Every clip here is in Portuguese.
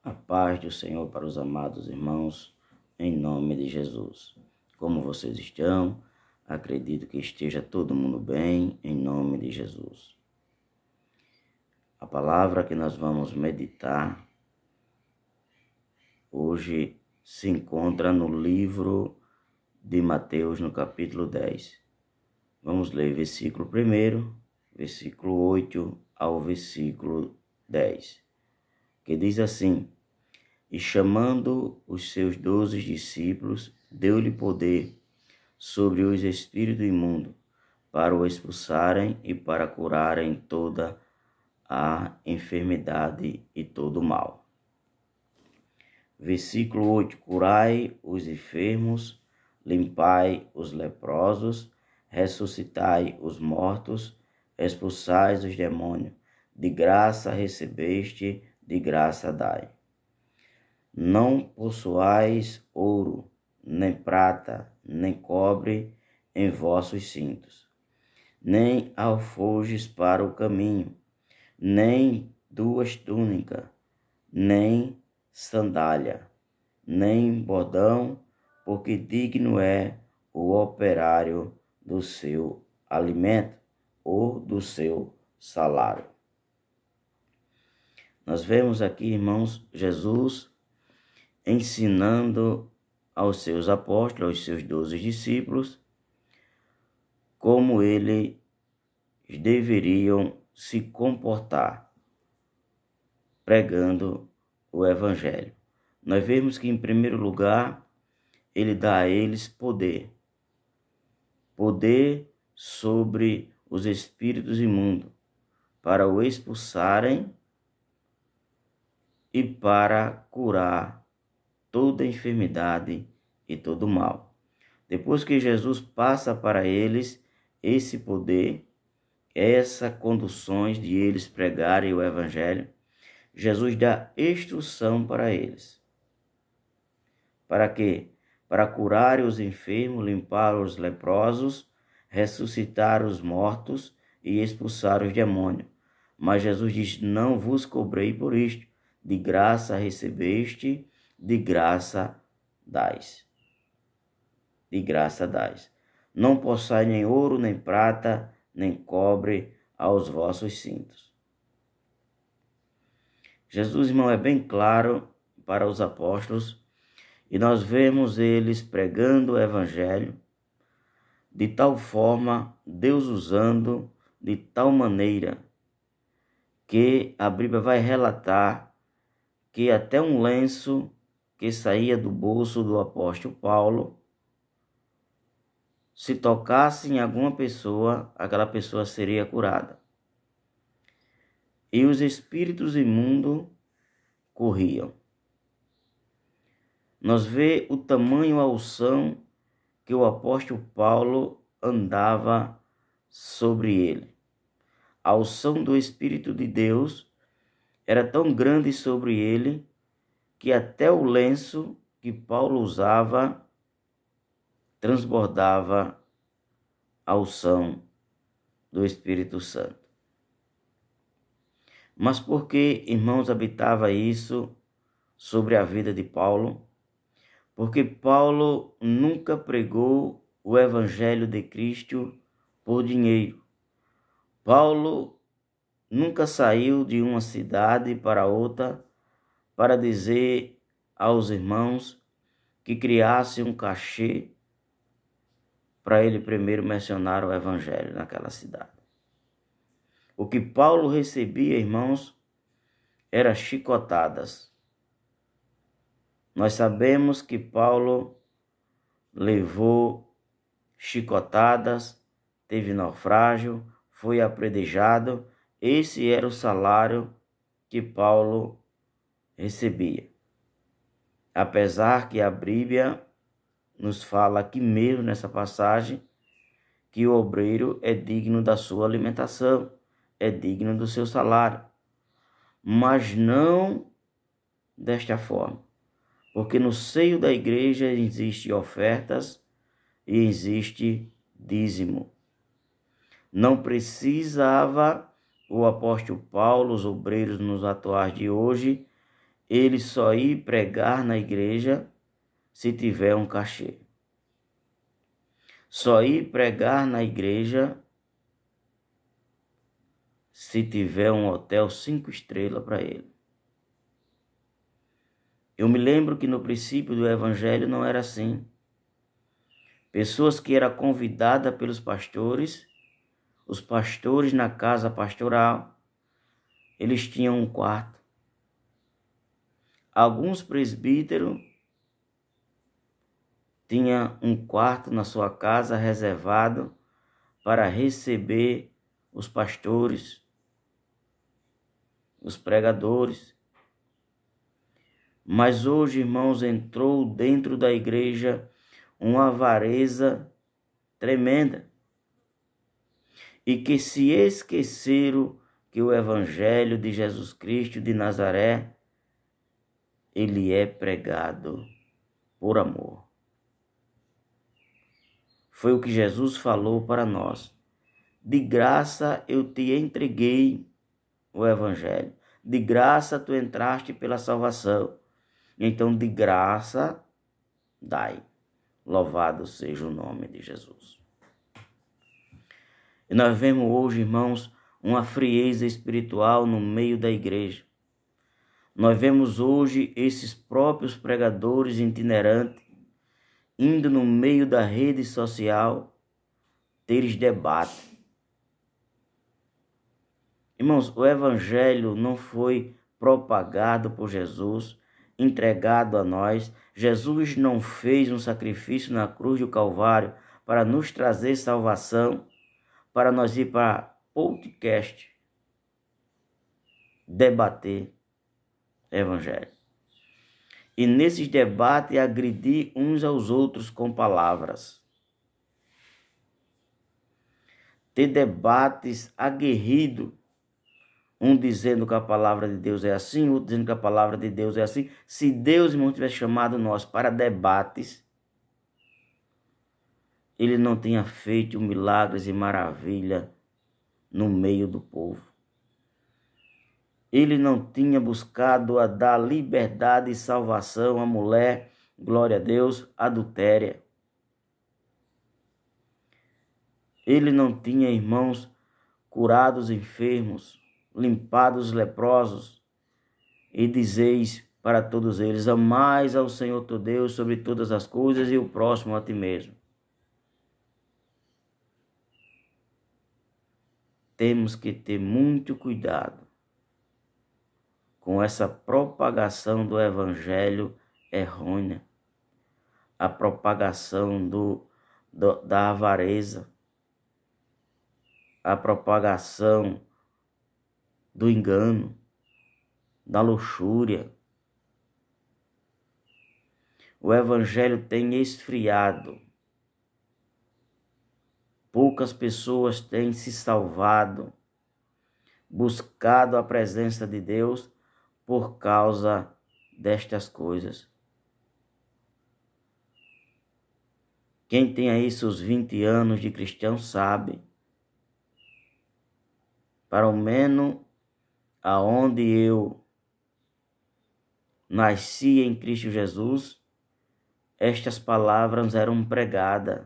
A paz do Senhor para os amados irmãos, em nome de Jesus. Como vocês estão? Acredito que esteja todo mundo bem, em nome de Jesus. A palavra que nós vamos meditar hoje se encontra no livro de Mateus, no capítulo 10. Vamos ler versículo 1, versículo 8 ao versículo 10, que diz assim: E chamando os seus 12 discípulos, deu-lhe poder sobre os espíritos imundos, para o expulsarem e para curarem toda a enfermidade e todo o mal. Versículo 8: Curai os enfermos, limpai os leprosos, ressuscitai os mortos, expulsai os demônios. De graça recebeste, de graça dai. Não possuais ouro, nem prata, nem cobre em vossos cintos, nem alforjes para o caminho, nem 2 túnicas, nem sandália, nem bordão, porque digno é o operário do seu alimento ou do seu salário. Nós vemos aqui, irmãos, Jesus ensinando aos seus apóstolos, aos seus 12 discípulos, como eles deveriam se comportar pregando o Evangelho. Nós vemos que, em primeiro lugar, ele dá a eles poder sobre os espíritos imundos, para o expulsarem e para curar toda enfermidade e todo mal. Depois que Jesus passa para eles esse poder, essas conduções de eles pregarem o Evangelho, Jesus dá instrução para eles. Para quê? Para curar os enfermos, limpar os leprosos, ressuscitar os mortos e expulsar os demônios. Mas Jesus diz: não vos cobrei por isto, de graça recebeste, de graça dais. De graça dais. Não possais nem ouro, nem prata, nem cobre aos vossos cintos. Jesus, irmão, é bem claro para os apóstolos, e nós vemos eles pregando o Evangelho, de tal forma, Deus usando de tal maneira, que a Bíblia vai relatar que até um lenço que saía do bolso do apóstolo Paulo, se tocasse em alguma pessoa, aquela pessoa seria curada. E os espíritos imundos corriam. Nós vemos o tamanho, a unção que o apóstolo Paulo andava sobre ele. A unção do Espírito de Deus era tão grande sobre ele que até o lenço que Paulo usava transbordava a unção do Espírito Santo. Mas por que, irmãos, habitava isso sobre a vida de Paulo? Porque Paulo nunca pregou o Evangelho de Cristo por dinheiro. Paulo nunca saiu de uma cidade para outra para dizer aos irmãos que criasse um cachê para ele primeiro mencionar o Evangelho naquela cidade. O que Paulo recebia, irmãos, era chicotadas. Nós sabemos que Paulo levou chicotadas, teve naufrágio, foi apredejado. Esse era o salário que Paulo recebia. Apesar que a Bíblia nos fala aqui mesmo nessa passagem que o obreiro é digno da sua alimentação, é digno do seu salário, mas não desta forma, porque no seio da igreja existem ofertas e existe dízimo. Não precisava o apóstolo Paulo, os obreiros nos atuais de hoje, ele só ir pregar na igreja se tiver um cachê. Só ir pregar na igreja se tiver um hotel 5 estrelas para ele. Eu me lembro que no princípio do evangelho não era assim. Pessoas que eram convidadas pelos pastores, os pastores na casa pastoral, eles tinham um quarto. Alguns presbíteros tinham um quarto na sua casa reservado para receber os pastores, os pregadores. Mas hoje, irmãos, entrou dentro da igreja uma avareza tremenda. E que se esqueceram que o evangelho de Jesus Cristo de Nazaré, ele é pregado por amor. Foi o que Jesus falou para nós. De graça eu te entreguei o evangelho. De graça tu entraste pela salvação. Então, de graça, dai. Louvado seja o nome de Jesus. E nós vemos hoje, irmãos, uma frieza espiritual no meio da igreja. Nós vemos hoje esses próprios pregadores itinerantes indo no meio da rede social teres debate. Irmãos, o evangelho não foi propagado por Jesus, entregado a nós. Jesus não fez um sacrifício na cruz do Calvário para nos trazer salvação, para nós ir para podcast debater evangelho. E nesses debates agredir uns aos outros com palavras. Ter debates aguerridos, um dizendo que a palavra de Deus é assim, outro dizendo que a palavra de Deus é assim. Se Deus, irmão, tivesse chamado nós para debates, ele não tinha feito milagres e maravilha no meio do povo. Ele não tinha buscado a dar liberdade e salvação à mulher, glória a Deus, adultéria. Ele não tinha, irmãos, curado os enfermos, limpado os leprosos, e dizeis para todos eles: amais ao Senhor teu Deus sobre todas as coisas e o próximo a ti mesmo. Temos que ter muito cuidado com essa propagação do evangelho errônea, a propagação da avareza, a propagação do engano, da luxúria. O evangelho tem esfriado. Poucas pessoas têm se salvado, buscado a presença de Deus por causa destas coisas. Quem tem aí seus 20 anos de cristão sabe, para o menos aonde eu nasci em Cristo Jesus, estas palavras eram pregadas.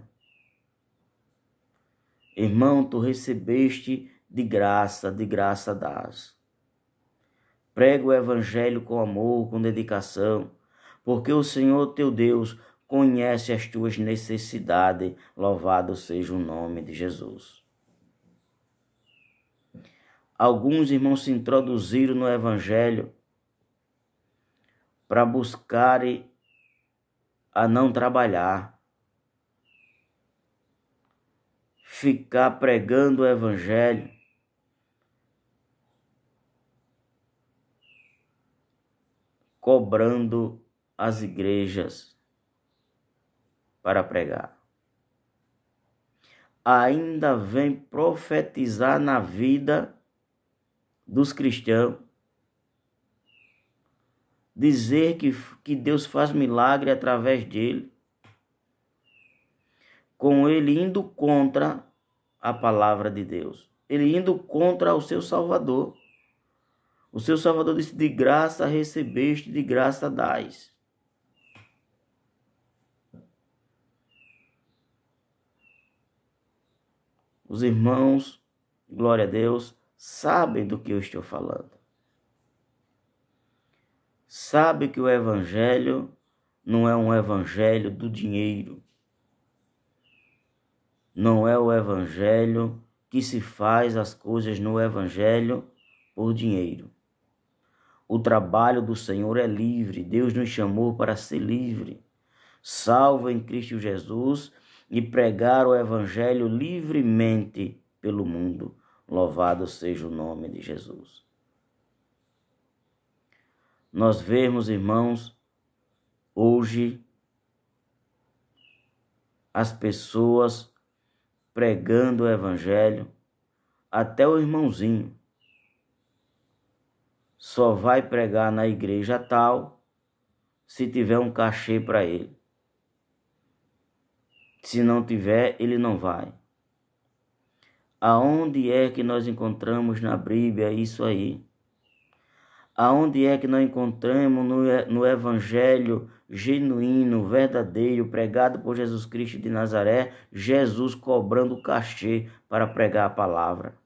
Irmão, tu recebeste de graça dás. Prega o evangelho com amor, com dedicação, porque o Senhor teu Deus conhece as tuas necessidades. Louvado seja o nome de Jesus. Alguns irmãos se introduziram no evangelho para buscarem a não trabalhar, ficar pregando o evangelho, cobrando as igrejas para pregar. Ainda vem profetizar na vida dos cristãos, dizer que Deus faz milagre através dele, com ele indo contra a palavra de Deus, ele indo contra o seu Salvador. O seu Salvador disse: de graça recebeste, de graça dais. Os irmãos, glória a Deus, sabem do que eu estou falando. Sabe que o evangelho não é um evangelho do dinheiro. Não é o evangelho que se faz as coisas no evangelho por dinheiro. O trabalho do Senhor é livre. Deus nos chamou para ser livre, salvo em Cristo Jesus, e pregar o evangelho livremente pelo mundo. Louvado seja o nome de Jesus. Nós vemos, irmãos, hoje as pessoas pregando o evangelho, até o irmãozinho só vai pregar na igreja tal se tiver um cachê para ele. Se não tiver, ele não vai. Aonde é que nós encontramos na Bíblia isso aí? Aonde é que nós encontramos no evangelho genuíno, verdadeiro, pregado por Jesus Cristo de Nazaré, Jesus cobrando cachê para pregar a palavra,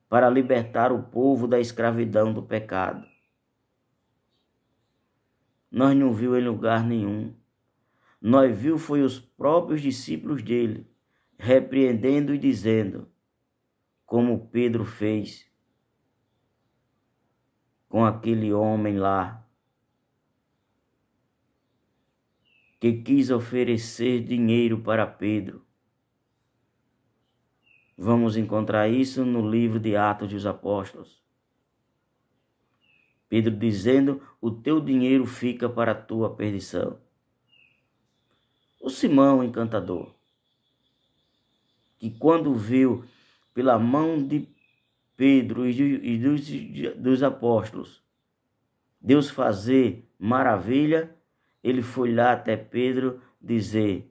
para libertar o povo da escravidão do pecado? Nós não vimos em lugar nenhum. Nós vimos foi os próprios discípulos dele, repreendendo e dizendo, como Pedro fez com aquele homem lá, que quis oferecer dinheiro para Pedro. Vamos encontrar isso no livro de Atos dos Apóstolos. Pedro dizendo: o teu dinheiro fica para a tua perdição. O Simão encantador, que quando viu pela mão de Pedro e dos apóstolos Deus fazer maravilha, ele foi lá até Pedro dizer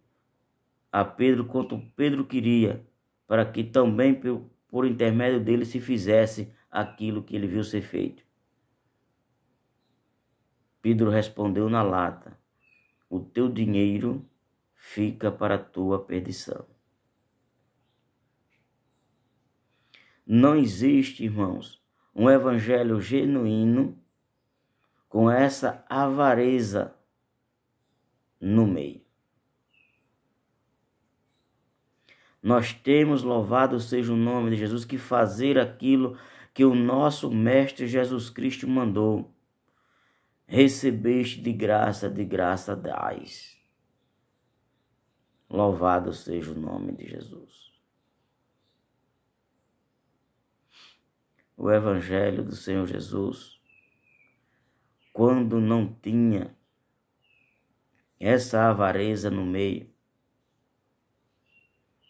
a Pedro quanto Pedro queria, para que também por intermédio dele se fizesse aquilo que ele viu ser feito. Pedro respondeu na lata: o teu dinheiro fica para a tua perdição. Não existe, irmãos, um evangelho genuíno com essa avareza no meio. Nós temos, louvado seja o nome de Jesus, que fazer aquilo que o nosso Mestre Jesus Cristo mandou. Recebeste de graça dais. Louvado seja o nome de Jesus. O Evangelho do Senhor Jesus, quando não tinha essa avareza no meio,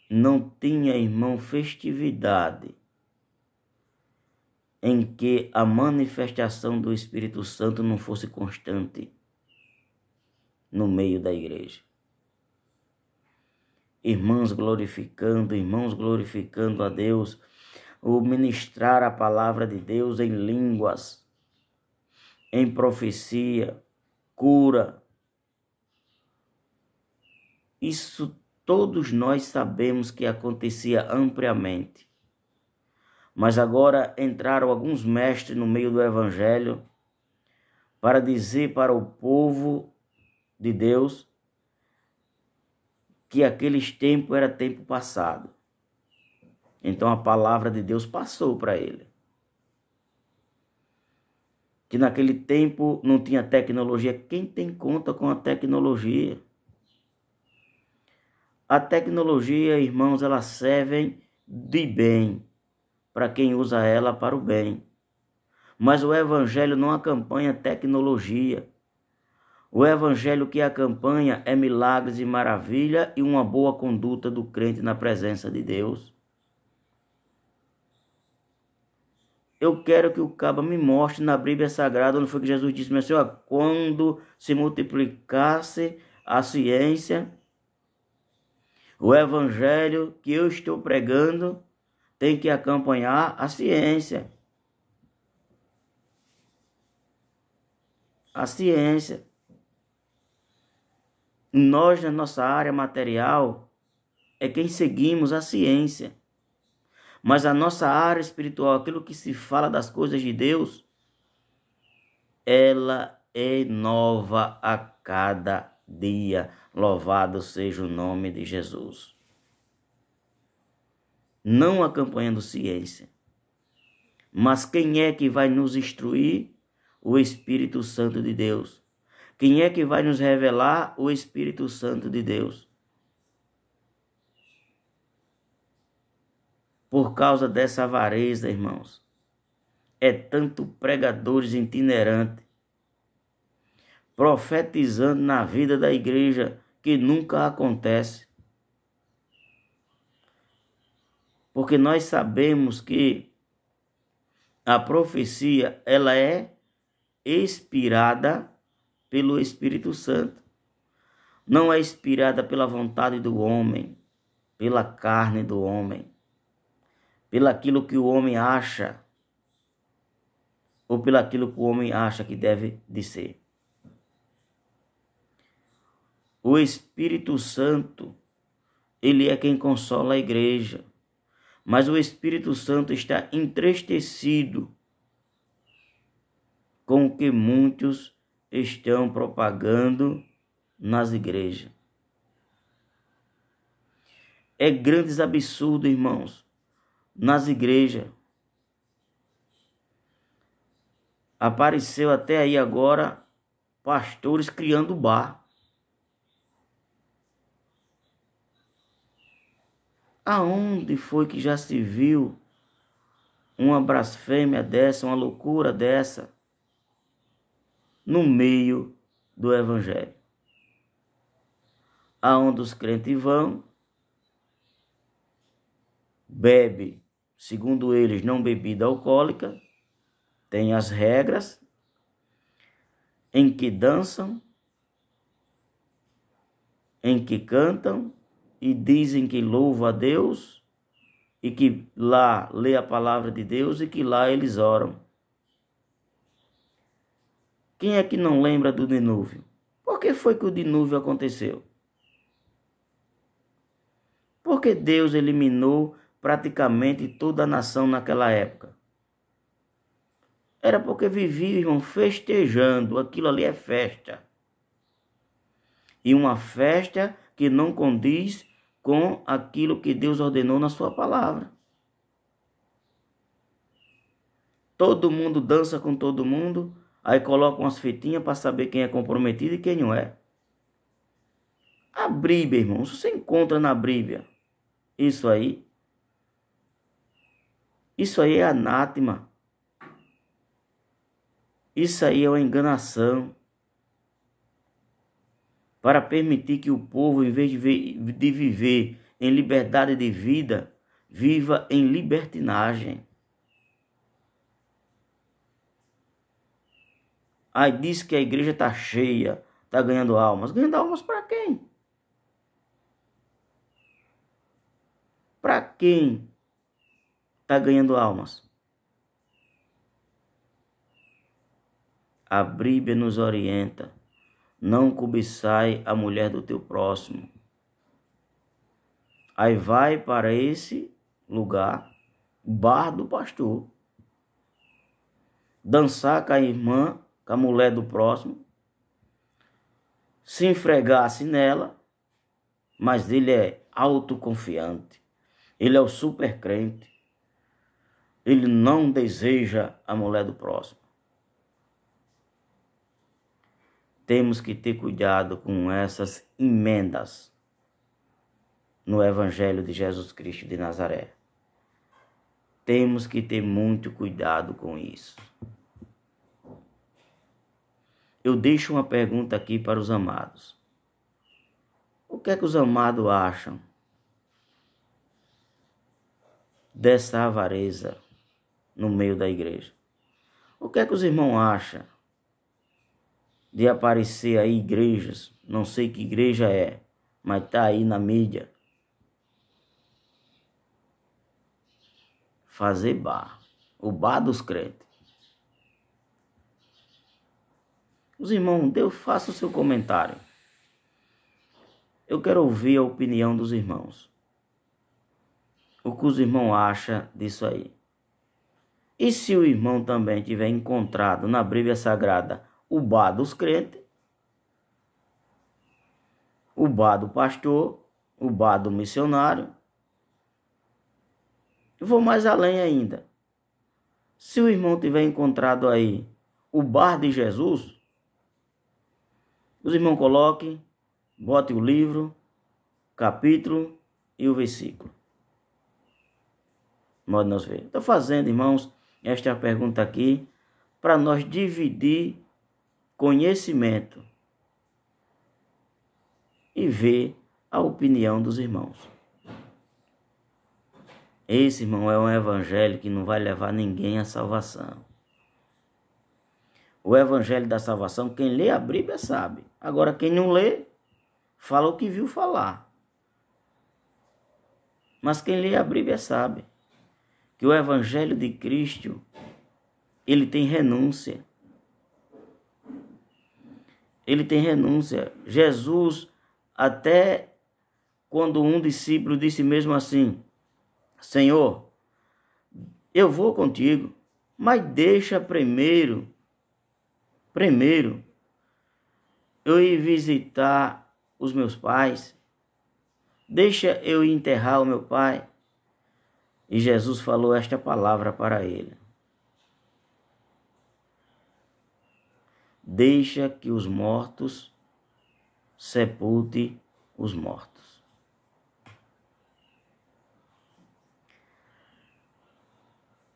não tinha, irmão, festividade em que a manifestação do Espírito Santo não fosse constante no meio da igreja. Irmãos glorificando a Deus, o ministrar a palavra de Deus em línguas, em profecia, cura. Isso todos nós sabemos que acontecia ampliamente. Mas agora entraram alguns mestres no meio do evangelho para dizer para o povo de Deus que aqueles tempos era tempo passado. Então a palavra de Deus passou para ele. Que naquele tempo não tinha tecnologia. Quem tem conta com a tecnologia? A tecnologia, irmãos, ela serve de bem para quem usa ela para o bem. Mas o evangelho não acompanha tecnologia. O evangelho que acompanha é milagres e maravilha e uma boa conduta do crente na presença de Deus. Eu quero que o caba me mostre na Bíblia Sagrada onde foi que Jesus disse, meu Senhor, quando se multiplicasse a ciência, o evangelho que eu estou pregando tem que acompanhar a ciência. A ciência. Nós, na nossa área material, é quem seguimos a ciência. Mas a nossa área espiritual, aquilo que se fala das coisas de Deus, ela é nova a cada dia. Louvado seja o nome de Jesus. Não acompanhando ciência. Mas quem é que vai nos instruir? O Espírito Santo de Deus. Quem é que vai nos revelar? O Espírito Santo de Deus. Por causa dessa avareza, irmãos, é tanto pregadores itinerantes, profetizando na vida da igreja, que nunca acontece. Porque nós sabemos que a profecia, ela é inspirada pelo Espírito Santo. Não é inspirada pela vontade do homem, pela carne do homem, pelaquilo que o homem acha, ou pelaquilo que o homem acha que deve de ser. O Espírito Santo, ele é quem consola a igreja, mas o Espírito Santo está entristecido com o que muitos estão propagando nas igrejas. É grandes absurdos, irmãos, nas igrejas. Apareceu até aí agora pastores criando bar. Aonde foi que já se viu uma blasfêmia dessa, uma loucura dessa no meio do evangelho? Aonde os crentes vão, bebe, segundo eles, não bebida alcoólica, tem as regras em que dançam, em que cantam e dizem que louvam a Deus e que lá lê a palavra de Deus e que lá eles oram. Quem é que não lembra do dilúvio? Por que foi que o dilúvio aconteceu? Porque Deus eliminou praticamente toda a nação naquela época. Era porque viviam festejando, aquilo ali é festa. E uma festa que não condiz com aquilo que Deus ordenou na sua palavra. Todo mundo dança com todo mundo, aí coloca umas fitinhas para saber quem é comprometido e quem não é. A Bíblia, irmão, se você encontra na Bíblia isso aí é anátema. Isso aí é uma enganação para permitir que o povo, em vez de viver em liberdade de vida, viva em libertinagem. Aí diz que a igreja está cheia, está ganhando almas. Ganhando almas para quem? Para quem está ganhando almas? A Bíblia nos orienta. Não cobiçai a mulher do teu próximo. Aí vai para esse lugar, bar do pastor, dançar com a irmã, com a mulher do próximo, se enfregasse nela, mas ele é autoconfiante, ele é o super crente, ele não deseja a mulher do próximo. Temos que ter cuidado com essas emendas no Evangelho de Jesus Cristo de Nazaré. Temos que ter muito cuidado com isso. Eu deixo uma pergunta aqui para os amados. O que é que os amados acham dessa avareza no meio da igreja? O que é que os irmãos acham de aparecer aí igrejas, não sei que igreja é, mas está aí na mídia, fazer bar, o bar dos crentes. Os irmãos, Deus, faça o seu comentário. Eu quero ouvir a opinião dos irmãos. O que os irmãos acham disso aí? E se o irmão também tiver encontrado na Bíblia Sagrada o bar dos crentes, o bar do pastor, o bar do missionário, eu vou mais além ainda. Se o irmão tiver encontrado aí o bar de Jesus, os irmãos coloquem, botem o livro, capítulo e o versículo. Nós ver. Estou fazendo, irmãos, esta pergunta aqui para nós dividir conhecimento e ver a opinião dos irmãos. Esse, irmão, é um evangelho que não vai levar ninguém à salvação. O evangelho da salvação, quem lê a Bíblia sabe. Agora, quem não lê, fala o que viu falar. Mas quem lê a Bíblia sabe que o evangelho de Cristo, ele tem renúncia. Ele tem renúncia. Jesus, até quando um discípulo disse mesmo assim: Senhor, eu vou contigo, mas deixa primeiro eu ir visitar os meus pais, deixa eu ir enterrar o meu pai. E Jesus falou esta palavra para ele: deixa que os mortos sepulte os mortos.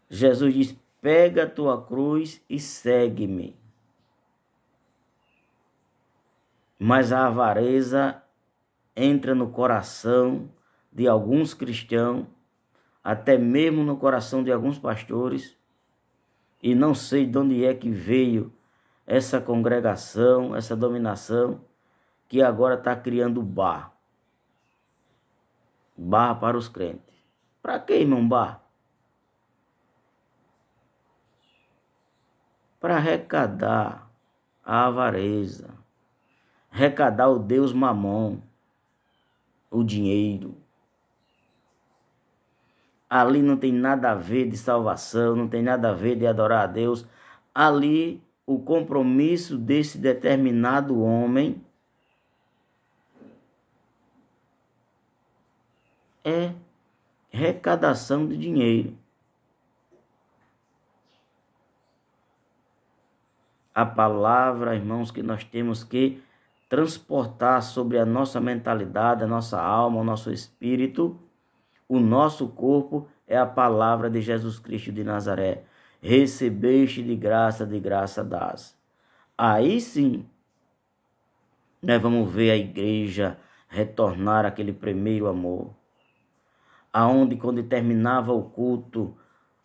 Jesus diz: pega a tua cruz e segue-me. Mas a avareza entra no coração de alguns cristãos, até mesmo no coração de alguns pastores, e não sei de onde é que veio essa congregação, essa dominação, que agora está criando bar para os crentes. Para que, irmão, bar? Para arrecadar a avareza, arrecadar o Deus Mamon, o dinheiro. Ali não tem nada a ver de salvação, não tem nada a ver de adorar a Deus. Ali o compromisso desse determinado homem é arrecadação de dinheiro. A palavra, irmãos, que nós temos que transportar sobre a nossa mentalidade, a nossa alma, o nosso espírito, o nosso corpo, é a palavra de Jesus Cristo de Nazaré. Recebeste de graça dás. Aí sim, nós vamos ver a igreja retornar àquele primeiro amor. Aonde, quando terminava o culto,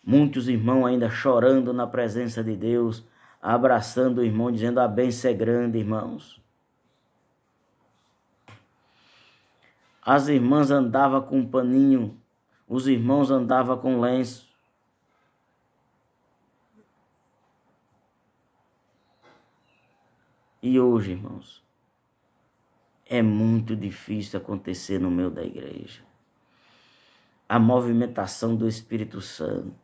muitos irmãos ainda chorando na presença de Deus, abraçando o irmão, dizendo: a bênção é grande, irmãos. As irmãs andavam com um paninho, os irmãos andavam com lenço. E hoje, irmãos, é muito difícil acontecer no meio da igreja. A movimentação do Espírito Santo,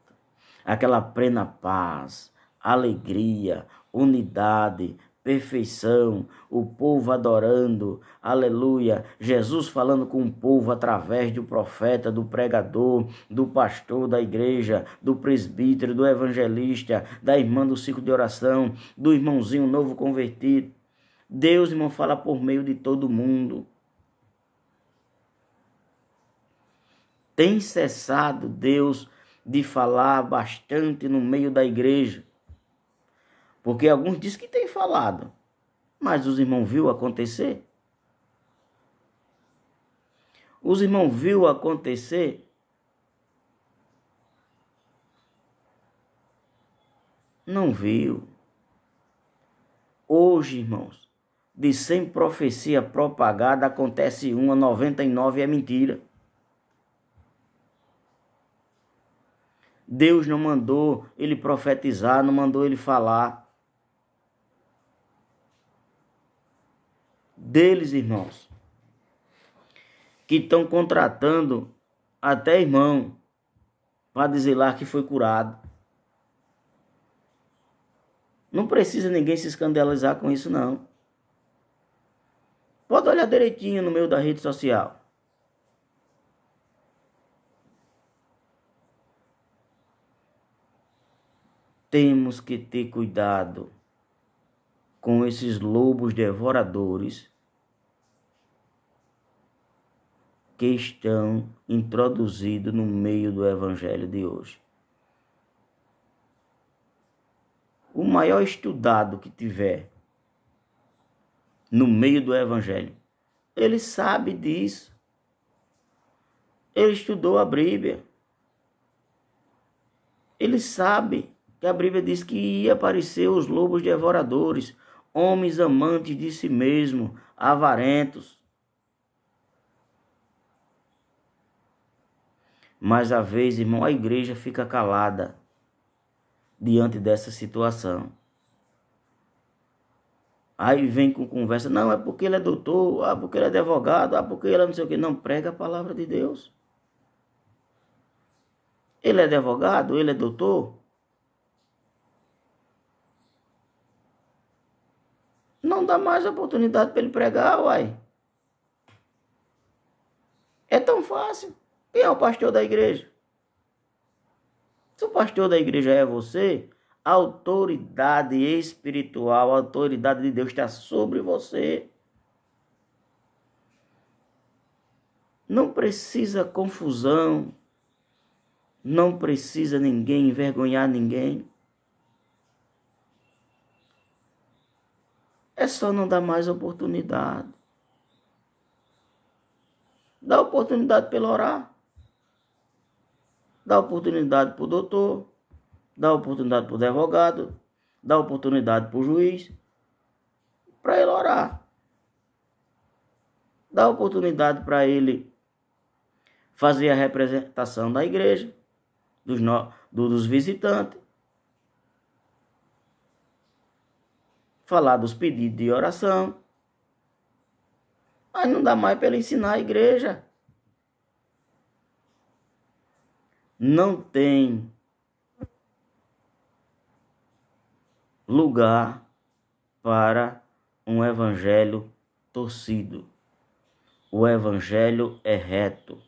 aquela plena paz, alegria, unidade, perfeição, o povo adorando, aleluia, Jesus falando com o povo através do profeta, do pregador, do pastor da igreja, do presbítero, do evangelista, da irmã do ciclo de oração, do irmãozinho novo convertido. Deus, irmão, fala por meio de todo mundo. Tem cessado Deus de falar bastante no meio da igreja. Porque alguns dizem que tem falado, mas os irmãos viram acontecer? Os irmãos viram acontecer? Não viu. Hoje, irmãos, de 100 profecias propagadas, acontece uma, 99 é mentira. Deus não mandou ele profetizar, não mandou ele falar. deles, irmãos, que estão contratando até irmão para dizer lá que foi curado. Não precisa ninguém se escandalizar com isso, não. Pode olhar direitinho no meio da rede social. Temos que ter cuidado com esses lobos devoradores que estão introduzidos no meio do evangelho de hoje. O maior estudado que tiver no meio do evangelho, ele sabe disso. Ele estudou a Bíblia. Ele sabe que a Bíblia diz que ia aparecer os lobos devoradores, homens amantes de si mesmo, avarentos. Mas às vezes, irmão, a igreja fica calada diante dessa situação. Aí vem com conversa, não, é porque ele é doutor, porque ele é advogado, porque ele é não sei o que. Não, prega a palavra de Deus. Ele é advogado, ele é doutor. Não dá mais oportunidade para ele pregar, uai. É tão fácil. Quem é o pastor da igreja? Se o pastor da igreja é você, a autoridade espiritual, a autoridade de Deus está sobre você. Não precisa confusão. Não precisa ninguém envergonhar ninguém. É só não dar mais oportunidade. Dá oportunidade para ele orar. Dá oportunidade para o doutor. Dá oportunidade para o advogado. Dá oportunidade para o juiz. Para ele orar. Dá oportunidade para ele fazer a representação da igreja. Dos visitantes. Falar dos pedidos de oração. Mas não dá mais para ele ensinar a igreja. Não tem lugar para um evangelho torcido. O evangelho é reto.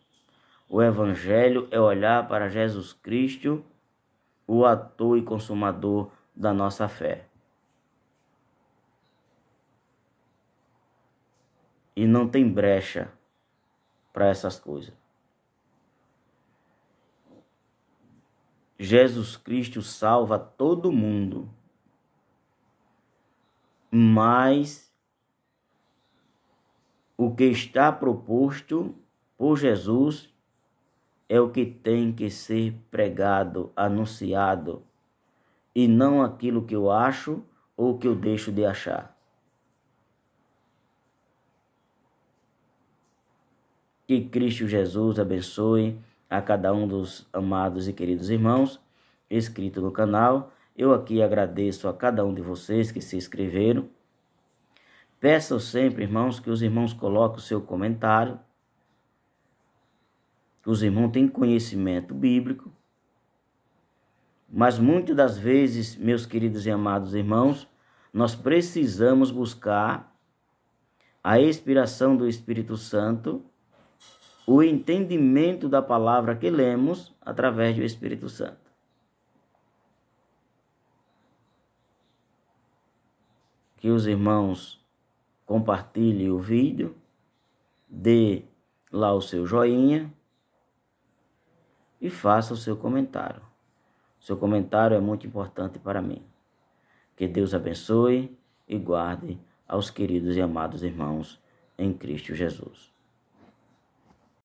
O evangelho é olhar para Jesus Cristo, o autor e consumador da nossa fé. E não tem brecha para essas coisas. Jesus Cristo salva todo mundo. Mas o que está proposto por Jesus é o que tem que ser pregado, anunciado, e não aquilo que eu acho ou que eu deixo de achar. Que Cristo Jesus abençoe a cada um dos amados e queridos irmãos inscritos no canal. Eu aqui agradeço a cada um de vocês que se inscreveram. Peço sempre, irmãos, que os irmãos coloquem o seu comentário. Os irmãos têm conhecimento bíblico. Mas muitas das vezes, meus queridos e amados irmãos, nós precisamos buscar a inspiração do Espírito Santo, o entendimento da palavra que lemos através do Espírito Santo. Que os irmãos compartilhem o vídeo, dê lá o seu joinha e faça o seu comentário. Seu comentário é muito importante para mim. Que Deus abençoe e guarde aos queridos e amados irmãos em Cristo Jesus.